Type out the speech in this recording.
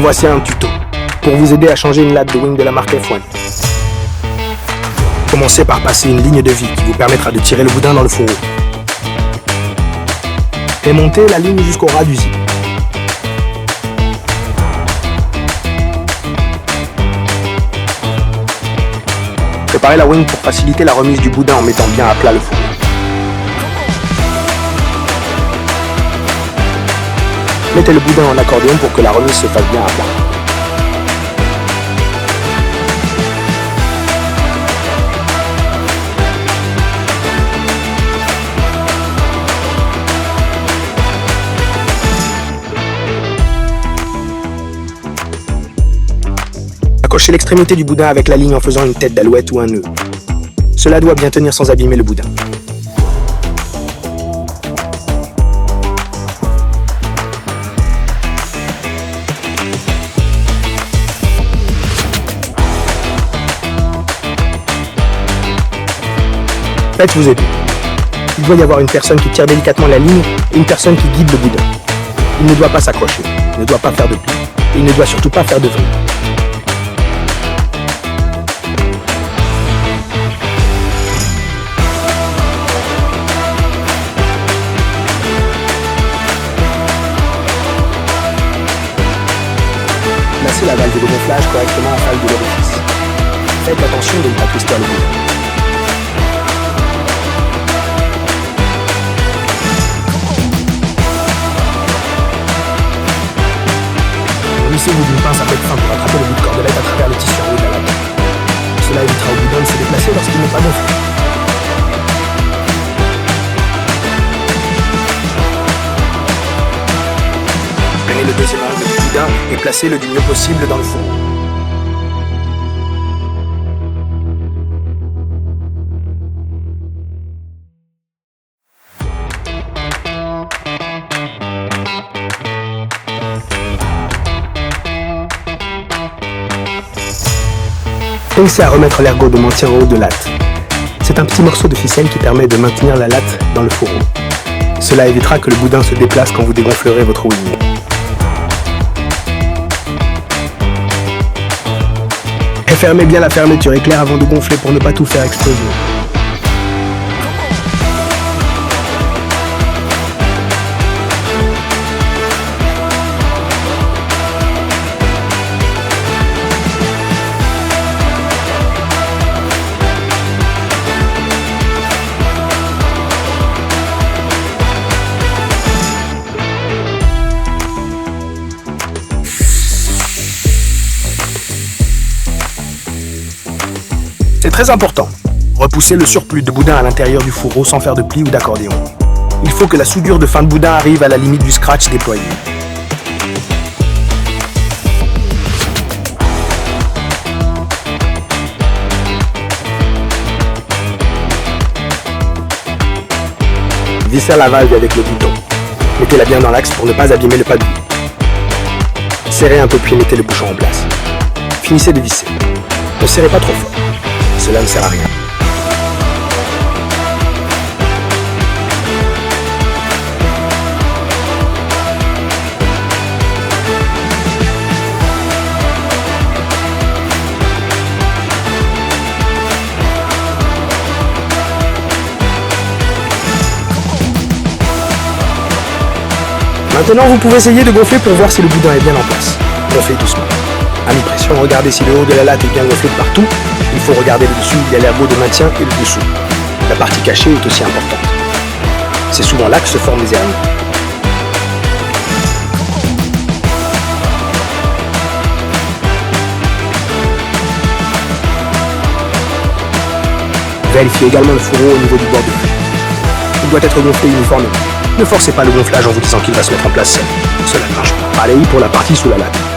Voici un tuto pour vous aider à changer une latte de wing de la marque F1. Commencez par passer une ligne de vie qui vous permettra de tirer le boudin dans le fourreau. Et montez la ligne jusqu'au ras du zip. Préparez la wing pour faciliter la remise du boudin en mettant bien à plat le fourreau. Mettez le boudin en accordéon pour que la remise se fasse bien à plat. Accrochez l'extrémité du boudin avec la ligne en faisant une tête d'alouette ou un nœud. Cela doit bien tenir sans abîmer le boudin. Faites-vous aider. Il doit y avoir une personne qui tire délicatement la ligne et une personne qui guide le boudin. Il ne doit pas s'accrocher, il ne doit pas faire de plis, et il ne doit surtout pas faire de vrille. Placez la valve de gonflage correctement en face de l'orifice. Faites attention de ne pas twister le boudin. Munissez-vous d'une pince à bec fin pour attraper le bout de cordelette à travers le tissu en haut de la latte. Cela évitera au boudin de se déplacer lorsqu'il n'est pas gonflé. Prenez le deuxième angle du boudin et placez-le du mieux possible dans le four. Pensez à remettre l'ergot de maintien en haut de latte. C'est un petit morceau de ficelle qui permet de maintenir la latte dans le fourreau. Cela évitera que le boudin se déplace quand vous dégonflerez votre wing. Et fermez bien la fermeture éclair avant de gonfler pour ne pas tout faire exploser. C'est très important. Repoussez le surplus de boudin à l'intérieur du fourreau sans faire de plis ou d'accordéon. Il faut que la soudure de fin de boudin arrive à la limite du scratch déployé. Vissez la valve avec le bouton. Mettez-la bien dans l'axe pour ne pas abîmer le padou. Serrez un peu puis mettez le bouchon en place. Finissez de visser. Ne serrez pas trop fort. Cela ne sert à rien. Maintenant, vous pouvez essayer de gonfler pour voir si le boudin est bien en place. Gonflez doucement. À mi-pression, regardez si le haut de la latte est bien gonflé de partout. Il faut regarder le dessus, il y a l'ergot de maintien et le dessous. La partie cachée est aussi importante. C'est souvent là que se forment les hernies. Vérifiez également le fourreau au niveau du bord de vue. Il doit être gonflé uniformément. Ne forcez pas le gonflage en vous disant qu'il va se mettre en place seul. Cela ne marche pas. Pareil pour la partie sous la latte.